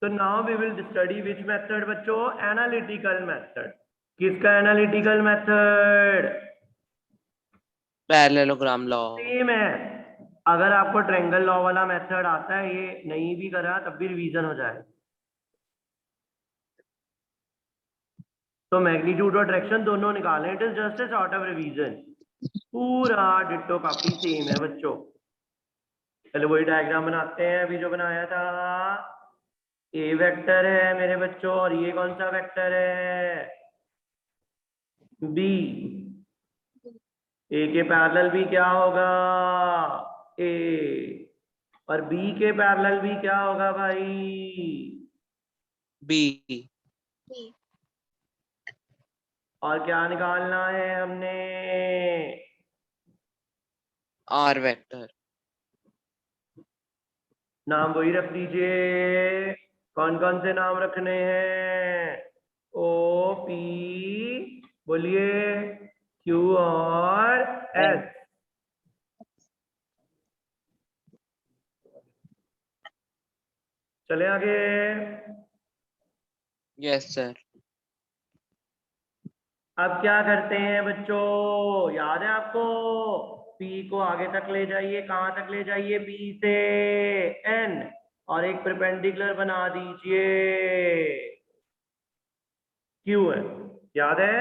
तो now we will study which method बच्चों, analytical method. किसका analytical method? Parallelogram law. Same है। अगर आपको ट्रायंगल लॉ वाला मेथड आता है, ये नहीं भी करा तब भी रिवीजन हो जाए। तो मैग्नीट्यूड और डायरेक्शन दोनों निकालें, it is just a sort of revision. पूरा डिट्टो कॉपी सेम है बच्चों। चलो वही डायग्राम बनाते हैं अभी जो बनाया था। ए वेक्टर है मेरे बच्चों, और ये कौन सा वेक्टर है? बी। ए के पैरेलल भी क्या होगा? ए। और बी के पैरेलल भी क्या होगा भाई? बी। और क्या निकालना है हमने? R vector. नाम वही रख दीजिए। कौन कौन से नाम रखने हैं? ओ पी, बोलिए, क्यू और एस। चले आगे। Yes sir. अब क्या करते हैं बच्चों, याद है आपको? P को आगे तक ले जाइए, कहां तक ले जाइए? B से N, और एक परपेंडिकुलर बना दीजिए QN। याद है?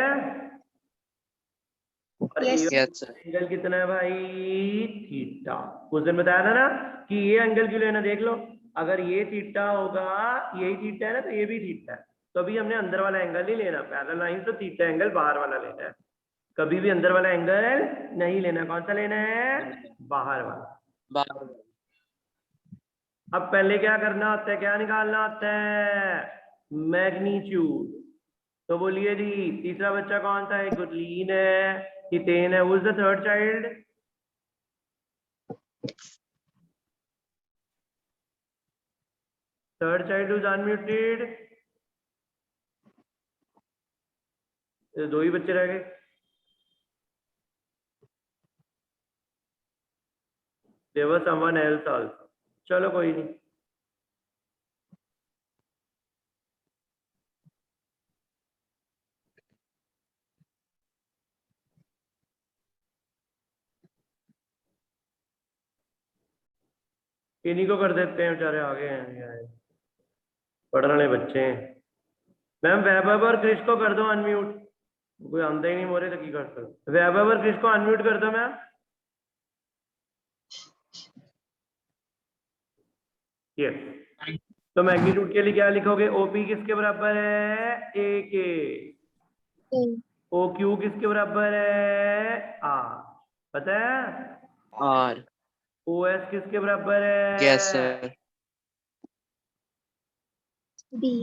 और यस सर। एंगल कितना है भाई? थीटा। उस दिन बताया था ना कि ये एंगल क्यों लेना, देख लो। अगर ये थीटा होगा, यही थीटा है ना, तो ये भी थीटा है। तो अभी हमने अंदर वाला एंगल नहीं लेना, पैरेलल लाइन तो थीटा एंगल बाहर वाला लेना है। कभी भी अंदर वाला एंगल नहीं लेना। कौन सा लेना है? बाहर वाला। अब पहले क्या करना होता है, क्या निकालना होता है? मैग्नीट्यूड। तो बोलिए जी, तीसरा बच्चा कौन सा है? गुरलीन है, हितेन है। Who is the third child? Third child is unmuted. दो ही बच्चे रह गए। There was someone else also. चलो कोई नहीं। इन्हीं को कर देते हैं, बेचारे आगे हैं, पढ़ने वाले बच्चे हैं। मैम वैभव और क्रिश को कर दो अनम्यूट। कोई आंदा ही नहीं मोरे तो की कर सकते। वैभव और क्रिश को अनम्यूट कर दो मैम। यस। तो मैग्नीट्यूड के लिए क्या लिखोगे? ओपी किसके बराबर है? ए के। ओ क्यू किसके बराबर है? आर। पता है? आर। ओ एस किसके बराबर यस है? सर। बी।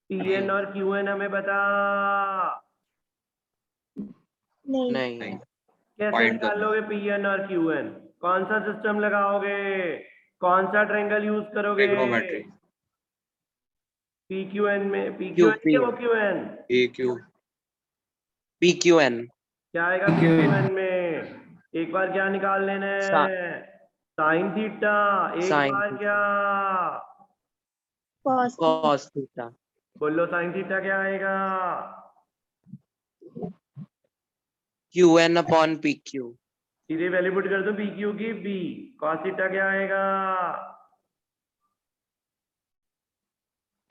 पी एन और क्यू एन हमें बता। नहीं। कैसे निकालोगे पी एन और क्यू एन? कौन सा सिस्टम लगाओगे? कौन सा ट्रायंगल यूज करोगे? ट्रिग्नोमेट्री। पी क्यू एन में P Q Q N P या O Q N? A Q. P Q N. क्या आएगा पी क्यू एन में? एक बार क्या निकाल लेना है? Sine theta. एक साइन बार क्या? Cos theta. बोलो साइन थीटा क्या आएगा? Q N upon P Q. सीधे वैल्यू पुट कर दो पी क्यू की बी। कॉस थीटा क्या आएगा?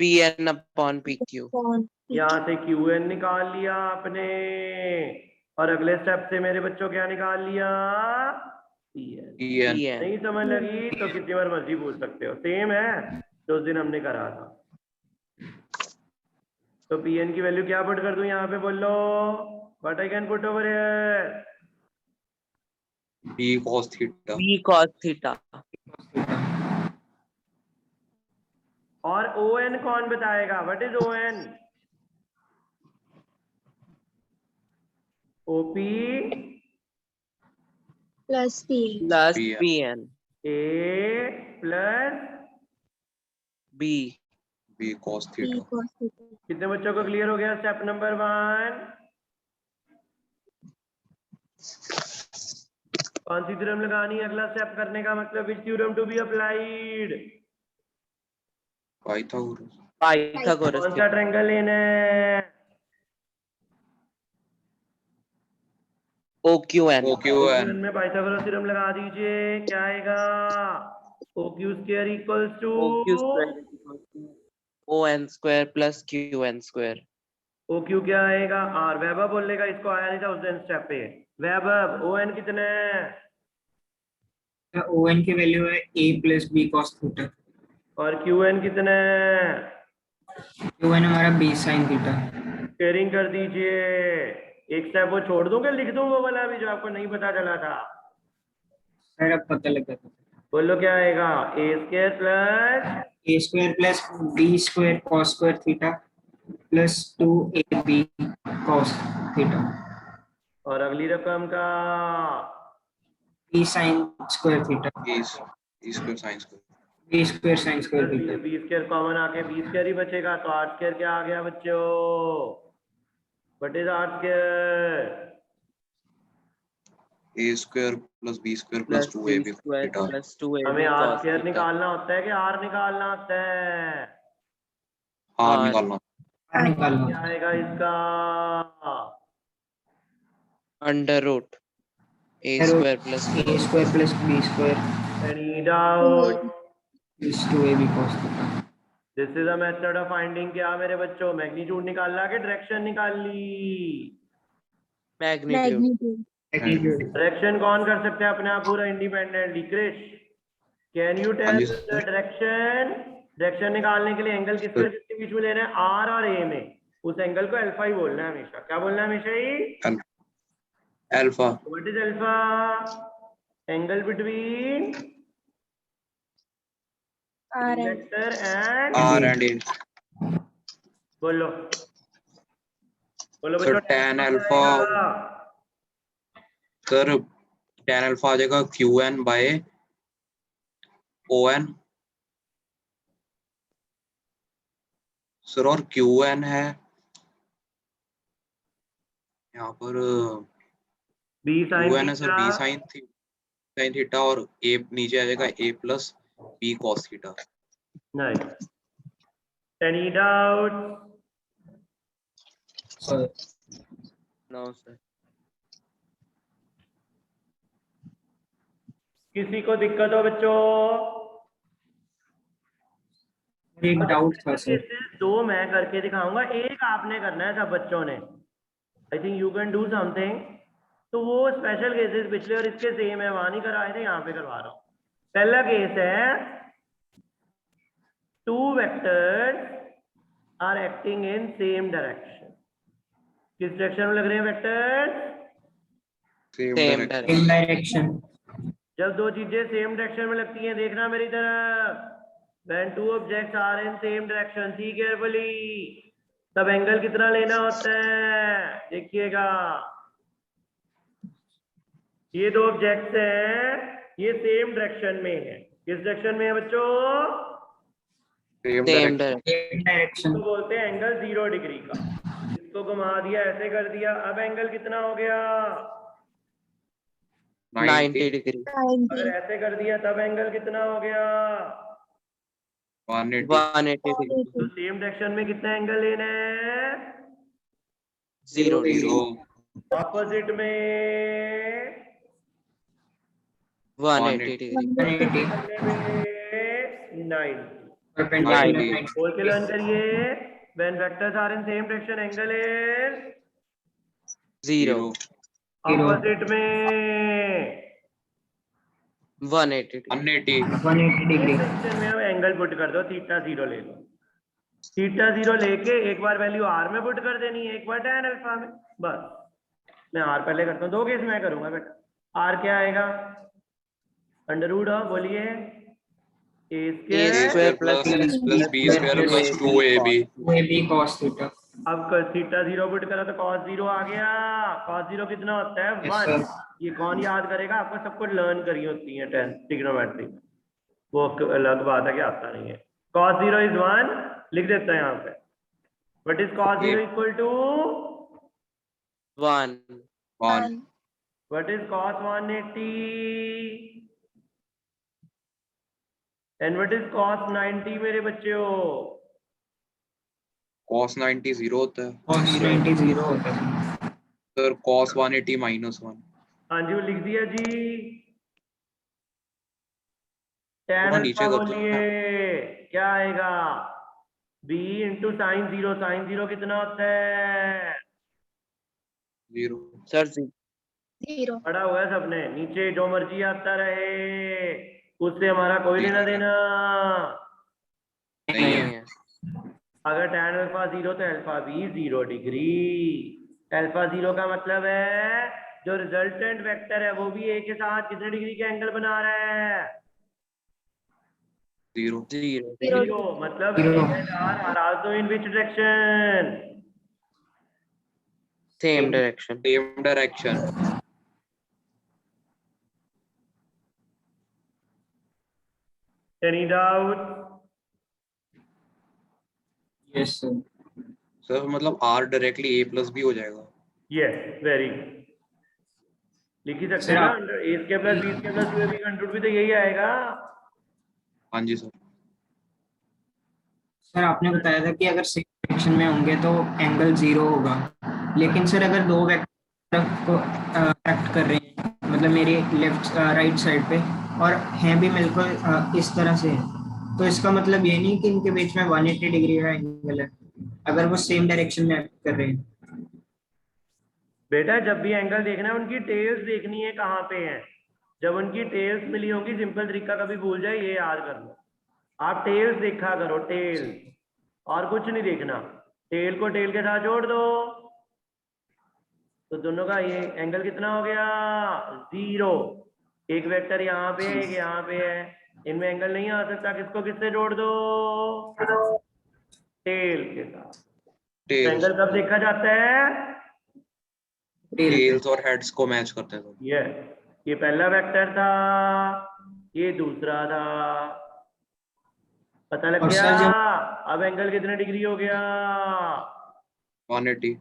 P N upon P Q. यहाँ से क्यू एन निकाल लिया आपने, और अगले स्टेप से मेरे बच्चों क्या निकाल लिया? P N. P N. नहीं समझ लगी तो कितनी बार मर्जी पूछ सकते हो, सेम है जो उस दिन हमने करा था। तो पी एन की वैल्यू क्या पुट कर दूं यहाँ पे? बोलो what I can put over here? B cos theta. B cos theta. और ओ एन कौन बताएगा? What is O N? OP plus P plus PN। P N. A plus B. B cos P theta. Cos theta. कितने बच्चों को clear हो गया step number 1? कौन सी theorem लगानी है अगला स्टेप करने का? मतलब which theorem to be applied? Pythagoras. Pythagoras कौन सा theorem. ट्रायंगल लेना है? OQN. OQN. में पाइथागोरस थ्योरम लगा दीजिए, क्या आएगा? OQ square equals to OQ square is equal to ON square plus QN square. OQ क्या आएगा? R। वैभव बोलेगा, इसको आया नहीं था उस दिन स्टेप पे। वैभव ON कितना है? ON की वैल्यू है a plus B cos theta. और QN कितना है? QN हमारा b साइन थीटा। शेयरिंग कर दीजिए। एक स्टेप वो छोड़ दूंगा, लिख दूं वो वाला भी जो आपको नहीं पता चला था। सर अब पता लगा था। बोलो क्या आएगा? A square plus a square plus b square cos square theta plus 2ab cos theta. और अगली रकम का b sine square theta E square sin square. b square sine square theta. B square common आके B square ही बचेगा, तो R square क्या आ गया बच्चों? What is R square? A square plus B square plus Plus 2AB C square theta. plus 2AB हमें are cos square theta. निकालना होता है कि आर निकालना होता है? हाँ R. निकालना. R निकालना। क्या आएगा इसका? Under root A square plus B. a square plus b square any doubt? Plus 2ab cos theta. This is a method of finding क्या मेरे बच्चों? मैग्नीट्यूड निकालना कि डायरेक्शन निकाल ली? Magnitude. Magnitude. मैग्नीट्यूड। डायरेक्शन कौन कर सकता है अपने आप पूरा independently? Krish, can you tell जी, द सर। डायरेक्शन? डायरेक्शन निकालने के लिए एंगल किसके बीच में लेना है? आर और ए में। उस एंगल को अल्फा ही बोलना है हमेशा। क्या बोलना है हमेशा ही? Alpha. What is alpha? Angle between R and vector and R and A. बोलो बोलो सर बच्चों, tan क्या alpha. आएगा? सर tan alpha आ जाएगा QN by ON. सर और QN है यहाँ पर बी साइन QN है सर B sin थीटा और A नीचे आ जाएगा A plus B cos theta. Nice. Any doubt? Sir No, sir. किसी को दिक्कत हो बच्चों? एक डाउट था सर। केसेस दो मैं करके दिखाऊंगा, एक आपने करना है सब बच्चों ने। I think you can do something. तो वो स्पेशल केसेस पिछले और इसके सेम है, वहां नहीं करवाए थे, यहाँ पे करवा रहा हूँ। पहला केस है, two vectors are acting in same direction. किस डायरेक्शन में लग रहे हैं vectors? Same Same direction. direction. In direction. जब दो चीजें सेम डायरेक्शन में लगती हैं, देखना मेरी तरफ। When two objects are in same direction, see carefully, तब एंगल कितना लेना होता है? देखिएगा, ये दो ऑब्जेक्ट्स हैं, ये सेम डायरेक्शन में है। किस डायरेक्शन में है बच्चों? Same Same direction. direction. In direction. इसको बोलते हैं एंगल 0 डिग्री का। इसको घुमा दिया, ऐसे कर दिया, अब एंगल कितना हो गया? 90 degree. 90. अगर ऐसे कर दिया तब एंगल कितना हो गया? 180. 180 degree. तो सेम डायरेक्शन में कितना एंगल लेना है? 0 degree. 0. ऑपोजिट में 180 degree. 180 90। परपेंडिकुलर 90. लाइन। बोल के लर्न करिए। When vectors are in same direction, angle is 0. opposite में 180 degree. 180. 180 डिग्री। डायरेक्शन में एंगल पुट कर दो, थीटा 0 ले लो। थीटा 0 लेके एक बार वैल्यू आर में पुट कर देनी है, एक बार tan अल्फा में। बस मैं आर पहले करता हूँ, दो केस मैं करूंगा बेटा। आर क्या आएगा? अंडर रूट ऑफ, बोलिए, ए A square square plus plus B square plus 2AB. AB cos theta. अब थीटा 0 पुट करा तो cos 0 आ गया। cos 0 कितना होता है? Yes, 1। sir. ये कौन याद करेगा? आपको सब कुछ लर्न करी होती है 10th ट्रिग्नोमेट्री में, वो अलग बात है कि आता नहीं है। cos 0 इज 1, लिख देता है यहाँ पे। What is cos 0 equal to? 1. 1. What is cos 180? And what is cos 90 मेरे बच्चों? cos 90 0 होता है cos 90 0 होता है। सर cos 180 -1 हाँ जी, वो लिख दिया जी। tan वो नीचे अल्फा कर दो बोलिए क्या आएगा? b into sine zero. Sine zero कितना होता है? 0 सर 0 पढ़ा हुआ है सबने? नीचे जो मर्जी आता रहे, उससे हमारा कोई लेना देना। नहीं नहीं है है। अगर tan अल्फा 0 तो अल्फा भी 0 डिग्री। अल्फा 0 का मतलब है जो रिजल्टेंट वेक्टर है वो भी ए के साथ कितने डिग्री के एंगल बना रहा है? 0 0 0 मतलब Zero. A and R are also in which direction? same direction. same direction Any doubt? yes sir। Sir मतलब R directly A plus B हो जाएगा Yes, very good. लिख ही सकते Sir, हैं ना, आप- A square plus B square plus 2ab का under root भी तो यही आएगा। हाँ जी सर सर आपने बताया था कि अगर सेम डायरेक्शन में होंगे तो एंगल 0 होगा, लेकिन सर अगर दो वेक्टर को एक्ट कर रहे हैं, मतलब मेरे लेफ्ट राइट साइड पे, और हैं भी बिल्कुल इस तरह से, तो इसका मतलब ये नहीं कि इनके बीच में 180 डिग्री का एंगल है अगर वो सेम डायरेक्शन में एक्ट कर रहे हैं। बेटा जब भी एंगल देखना है उनकी टेल्स देखनी है कहाँ पे है। जब उनकी टेल्स मिली होंगी, सिंपल तरीका कभी भूल जाए ये याद कर लो। आप टेल्स देखा करो, टेल्स, और कुछ नहीं देखना। टेल को टेल के साथ जोड़ दो तो दोनों का ये एंगल कितना हो गया? 0। एक वेक्टर यहाँ पे है, एक यहाँ पे है, इनमें एंगल नहीं आ सकता। किसको किससे जोड़ दो? टेल के साथ। तो टेल्स एंगल कब देखा जाता है? टेल्स और हेड्स को मैच करते हैं सर ये पहला वेक्टर था, ये दूसरा था। पता लग और गया? सर जब अब एंगल कितने डिग्री हो गया? 180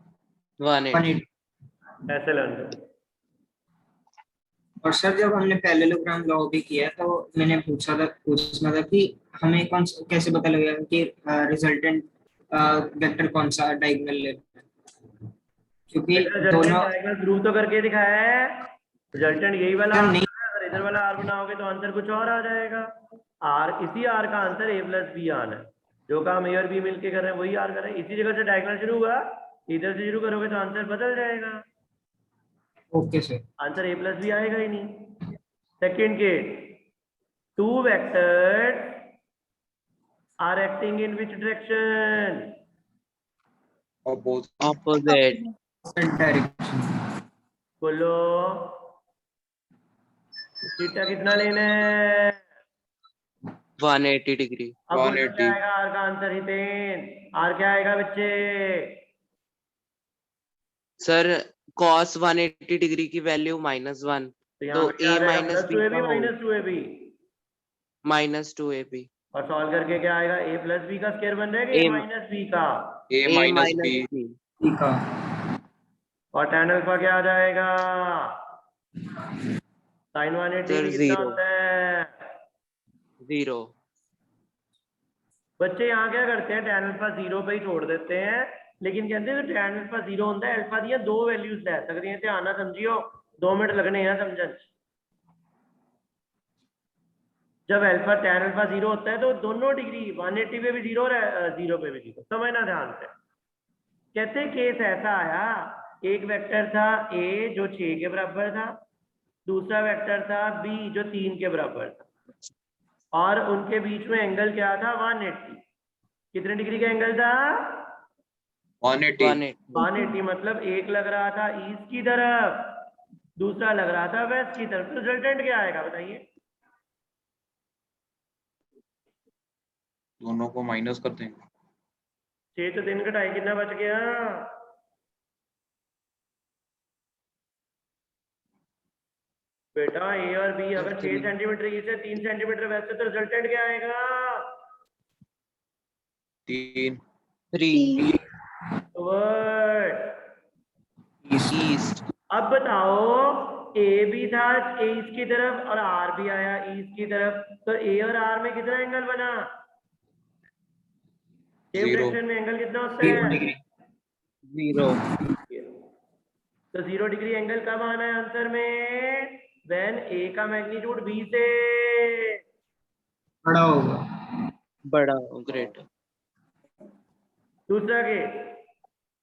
180. 180, ऐसे लर्न करो। और सर जब हमने पैरेललोग्राम लॉ भी किया तो मैंने पूछना था कि हमें कैसे पता लगेगा कि रिजल्टेंट वेक्टर कौन सा डायगोनल लेता है, क्योंकि रिजल्टेंट दोनों डायगोनल प्रूव तो करके दिखाया है। रिजल्टेंट यही वाला सर आर नहीं, है, अगर इधर वाला आर बनाओगे तो आंसर कुछ और आ जाएगा। आर, इसी आर का आंसर ए प्लस बी आना है। जो काम ए और बी मिलके कर रहे हैं वही आर कर रहे हैं। इसी जगह से डायगोनल शुरू हुआ, इधर से शुरू करोगे तो आंसर बदल जाएगा। Okay sir. Answer A plus B आएगा ही नहीं। Second case, two vectors are acting in which direction? Opposite. Direction बोलो, थीटा कितना लेना है? 180 degree. अब बोलो क्या 180 आएगा आर का आंसर? हितेन, आर क्या आएगा बच्चे? सर cos 180 degree की वैल्यू -1, तो यहाँ तो पे क्या a आ जाएगा? minus plus b two A का B whole minus two A B. -2ab. और सॉल्व करके क्या आएगा? ए प्लस बी का स्क्वायर बन जाएगा ए A- माइनस बी का। A a minus minus B b. ठीक है। और tan अल्फा क्या आ जाएगा? साइन 180 सर डिग्री कितना 0 होता है? 0. बच्चे यहाँ क्या करते हैं, tan अल्फा 0 पे ही छोड़ देते हैं, लेकिन कहते हैं tan अल्फा 0 होता है, अल्फा दिया दो वैल्यूज ले सकते हैं। ध्यान ना समझियो, 2 मिनट लगने हैं समझन। जब अल्फा tan अल्फा 0 होता है तो दोनों डिग्री 180 पे भी 0 और 0 पे भी 0। समझना ध्यान से। कहते हैं केस ऐसा आया, एक वेक्टर था a जो 6 के बराबर था, दूसरा वेक्टर था b जो 3 के बराबर था, और उनके बीच में एंगल क्या था? 180। कितने डिग्री का एंगल था? 180 180. 180। मतलब एक लग रहा था ईस्ट की तरफ, दूसरा लग रहा था वेस्ट की तरफ। रिजल्टेंट क्या आएगा बताइए? दोनों को माइनस कर देंगे 6 तो 3 घटाए कितना बच गया? बेटा ए और बी अगर 6 सेंटीमीटर ईस्ट है 3 सेंटीमीटर वेस्ट है तो रिजल्टेंट क्या आएगा? 3 3 3 टुवर्ड east. अब बताओ ए भी था ए इसकी तरफ और आर भी आया ई इसकी तरफ, तो ए और आर में कितना एंगल बना? Same Zero. डायरेक्शन में एंगल कितना होता 0 है? डिग्री। 0 तो 0 डिग्री एंगल कब आना है आंसर में? व्हेन ए का मैग्नीट्यूड बी से बड़ा होगा। बड़ा ग्रेट। दूसरा केस,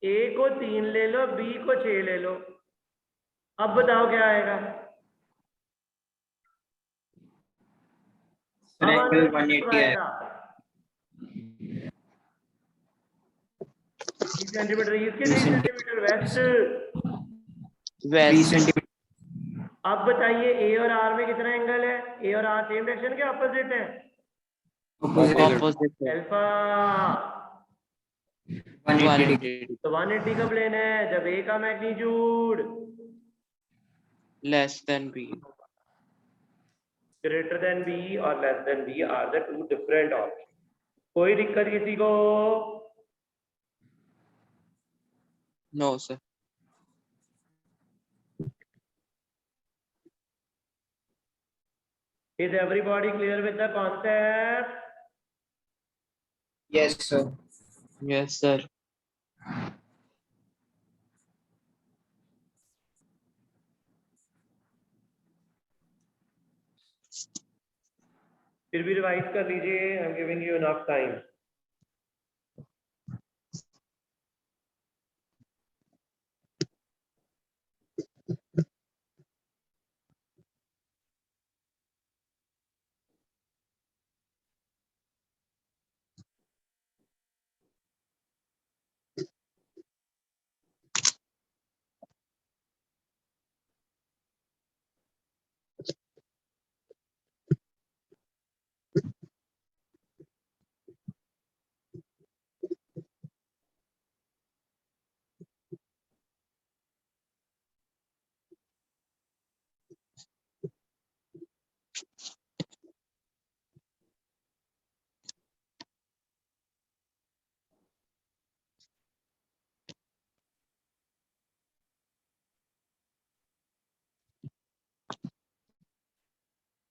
ए को 3 ले लो बी को 6 ले लो, अब बताओ क्या आएगा? अब एंगल आंसर 180 है। आएगा 3 सेंटीमीटर ईस्ट के 3 सेंटीमीटर वेस्ट। 3 waste centimetre. अब बताइए ए और आर में कितना एंगल है? ए और आर सेम डायरेक्शन के ऑपोजिट है? Opposite alpha. 180 डिग्री। 180 तो 180 कब लेना है? जब ए का magnitude less than B. Greater than B और less than B are the two different option. कोई दिक्कत किसी को? No sir. Is everybody clear with the concept? Yes sir. Yes sir. फिर भी रिवाइज कर लीजिए, I am giving you enough time.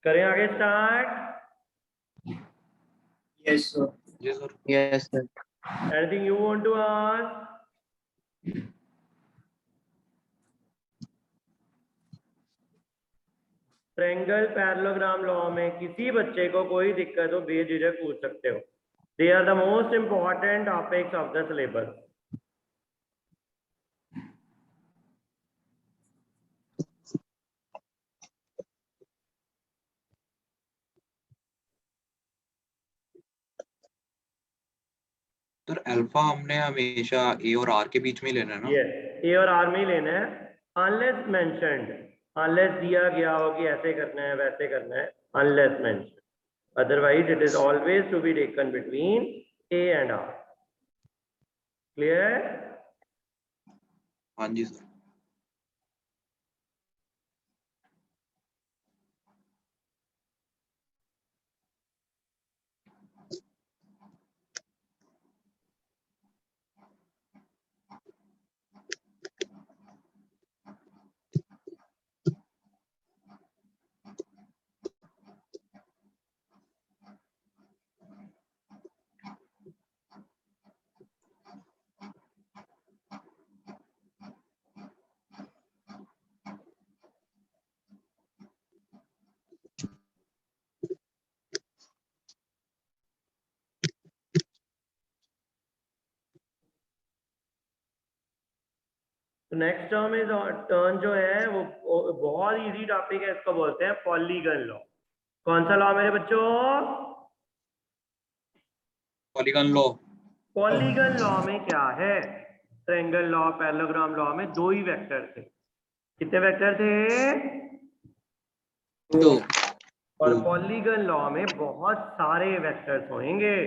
करें आगे start? Yes sir. Yes, sir. Yes sir. Anything you want to ask? Triangle parallelogram law में किसी बच्चे को कोई दिक्कत हो बेझिझक पूछ सकते हो। They are the most important topics of the syllabus. Sir alpha हमने हमेशा ए और आर के बीच में ही लेना है ना? यस, ए और आर में ही लेना है, अनलेस मेंशन्ड, अनलेस दिया गया हो कि ऐसे करना है वैसे करना है, unless mentioned, otherwise it is always to be taken between A and R. Clear? हाँ जी सर। तो नेक्स्ट टर्म इज टर्न जो है वो बहुत इजी टॉपिक है, इसको बोलते हैं पॉलीगन लॉ। कौन सा लॉ मेरे बच्चों? Polygon law. पॉलीगन लॉ में क्या है? ट्रायंगल लॉ पैरेललोग्राम लॉ में दो ही वेक्टर थे। कितने वेक्टर थे? दो। और पॉलीगन लॉ में बहुत सारे वेक्टर्स होंगे।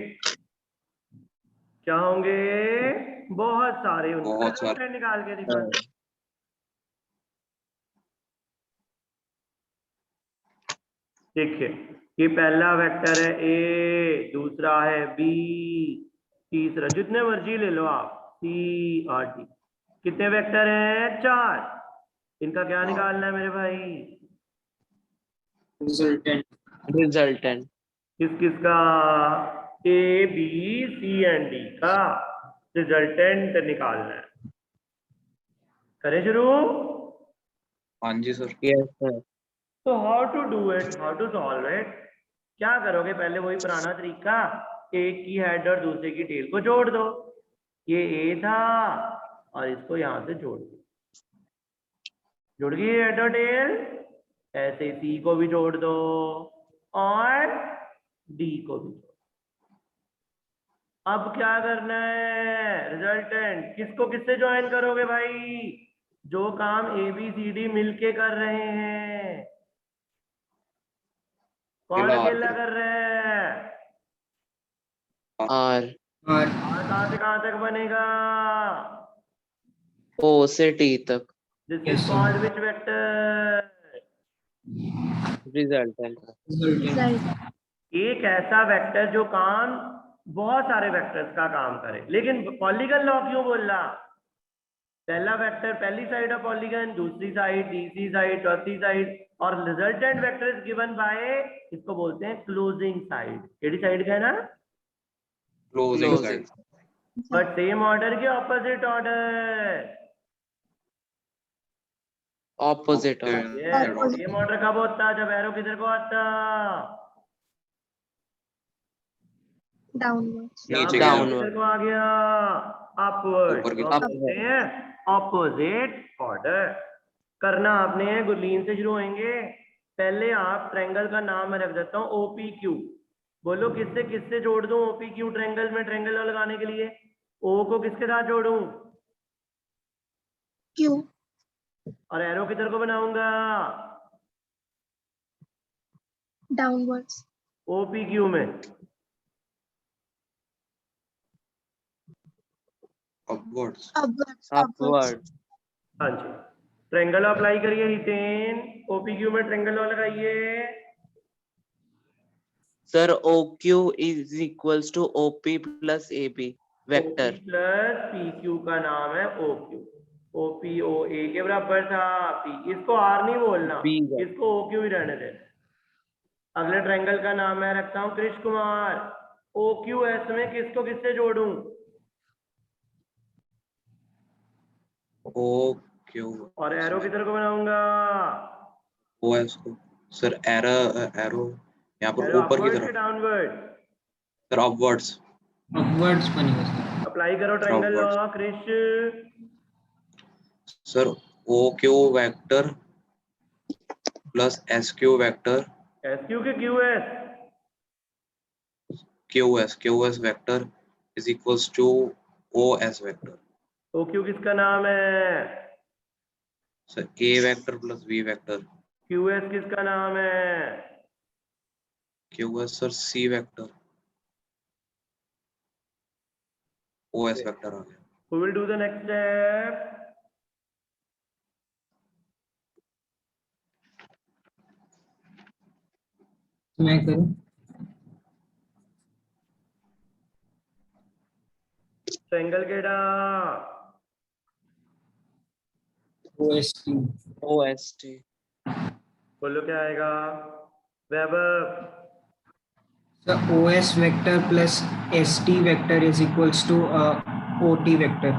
क्या होंगे? बहुत सारे। बहुत सारे। वेक्टर निकाल के दिखा। देखिए, ये पहला वेक्टर है ए, दूसरा है बी, तीसरा जितने मर्जी ले लो आप, सी और डी। कितने वेक्टर हैं? 4। इनका क्या हाँ। निकालना है मेरे भाई? रिजल्टेंट। रिजल्टेंट। किस किस का? A B C and D का रिजल्टेंट निकालना है। करें शुरू? हाँ जी सर। Yes sir. तो how to do it, how to solve it? क्या करोगे? पहले वही पुराना तरीका, एक की हेड और दूसरे की टेल को जोड़ दो। ये ए था और इसको यहां से जोड़ दो, जुड़ गई हेड और टेल। ऐसे सी को भी जोड़ दो और डी को भी जोड़ दो। अब क्या करना है? रिजल्टेंट किसको किससे ज्वाइन करोगे भाई? जो काम ए बी सी डी मिलके कर रहे हैं। कौन अकेला अकेला R कर रहा है? आर। और कहां से कहां तक बनेगा? ओ से टी तक। This Yes, is sir. Called which vector? Resultant. Result. एक ऐसा वेक्टर जो काम बहुत सारे वेक्टर्स का काम करे। लेकिन पॉलीगन लॉ क्यों बोल रहा? पहला वेक्टर पहली साइड ऑफ पॉलीगन, दूसरी साइड, तीसरी साइड, चौथी साइड, और resultant vector is given by, इसको बोलते हैं क्लोजिंग साइड। केडी साइड का है ना? Closing side. But same order के opposite order. Opposite Okay. Order. Same order कब होता? जब एरो किधर को आता? डाउनवर्ड्स। यहाँ नीचे पे की arrow तरफ। किधर को आ गया? अपवर्ड। ऊपर की तो तरफ। हम बोलते हैं ऑपोजिट ऑर्डर। करना आपने है, गुरलीन से शुरू होंगे। पहले आप ट्रायंगल का नाम मैं रख देता हूँ OPQ। बोलो किससे किससे जोड़ दूं OPQ ट्रायंगल में? ट्रायंगल लगाने के लिए O को किसके साथ जोड़ूं? क्यू। और एरो किधर को बनाऊंगा? डाउनवर्ड्स। OPQ में। अपवर्ड्स। अपवर्ड्स। अपवर्ड। हाँ जी, ट्रायंगल अप्लाई करिए हितेन। OPQ में ट्रायंगल लगाइए। Sir O Q is equals to OP plus A B vector. Plus PQ का नाम है OQ। OPOA के बराबर था P। इसको R नहीं बोलना, B है। इसको OQ ही रहने दे। अगले ट्रायंगल का नाम मैं रखता हूँ कृष्ण कुमार। OQS में किसको किससे जोड़ूं? OQ। और एरो किधर को बनाऊंगा? OS को। सर एरो यहाँ पर एरो ऊपर की अपवर्ड तरफ। के डाउनवर्ड? Sir upwards. अपवर्ड्स बनेगा सर। अप्लाई करो triangle law Upwards. Krishna. Sir OQ vector plus SQ vector SQ के QS? QS vector is equals to OS vector. OQ किसका नाम है? Sir A vector plus B vector. QS किसका नाम है? QS sir C vector. OS vector आ गया। Who will do the next step? मैं करूँ? ट्रायंगल केड़ा? OST। OST। बोलो क्या आएगा? वैभव। So OS vector plus ST vector is equals to OT vector.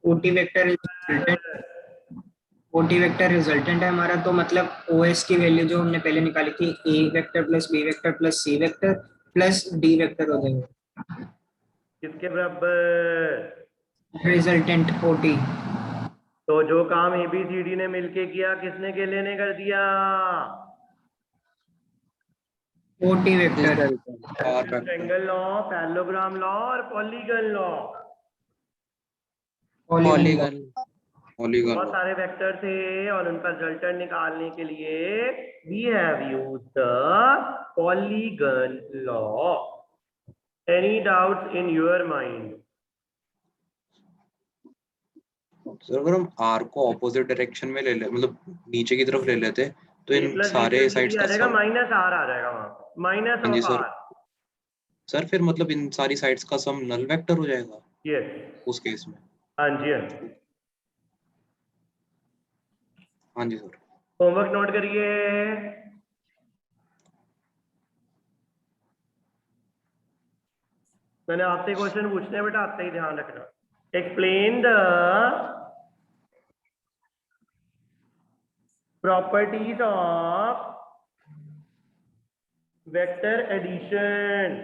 OT vector is resultant। OT vector resultant है हमारा। तो मतलब OS की वैल्यू जो हमने पहले निकाली थी A vector plus B vector plus C vector plus D vector हो जाएगा। किसके बराबर? Resultant OT। तो जो काम ABCD ने मिलके किया, किसने केले ने कर दिया? OT vector. Resultant. Triangle law, parallelogram law और पॉलीगन लॉ। पॉलीगन। पॉलीगन बहुत सारे वेक्टर थे और उनका रिजल्टेंट निकालने के लिए we have used the polygon law. Any doubts in your mind? Sir अगर हम R को ऑपोजिट डायरेक्शन में ले ले, मतलब नीचे की तरफ ले लेते तो इन सारे साइड्स का आ जाएगा, सम। माइनस R आ जाएगा वहां, माइनस हाँ जी ऑफ सर। R। सर फिर मतलब इन सारी साइड्स का सम नल वेक्टर हो जाएगा यस, उस केस में। हाँ जी हाँ जी। हाँ जी सर। होमवर्क नोट करिए। मैंने आपसे क्वेश्चन पूछने हैं बेटा, आते ही ध्यान रखना। Explain the properties of vector addition.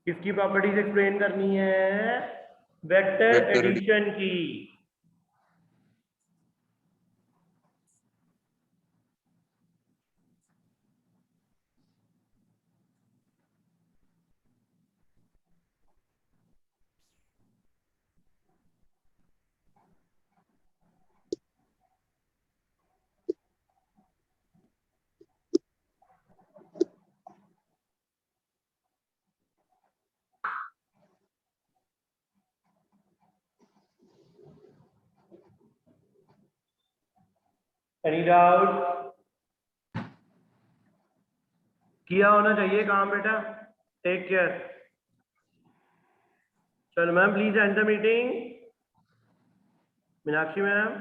किसकी प्रॉपर्टीज एक्सप्लेन करनी है? वेक्टर Vector एडिशन की। Any doubt? किया होना चाहिए काम बेटा। Take care. चलो ma'am please end the meeting. Meenakshi ma'am.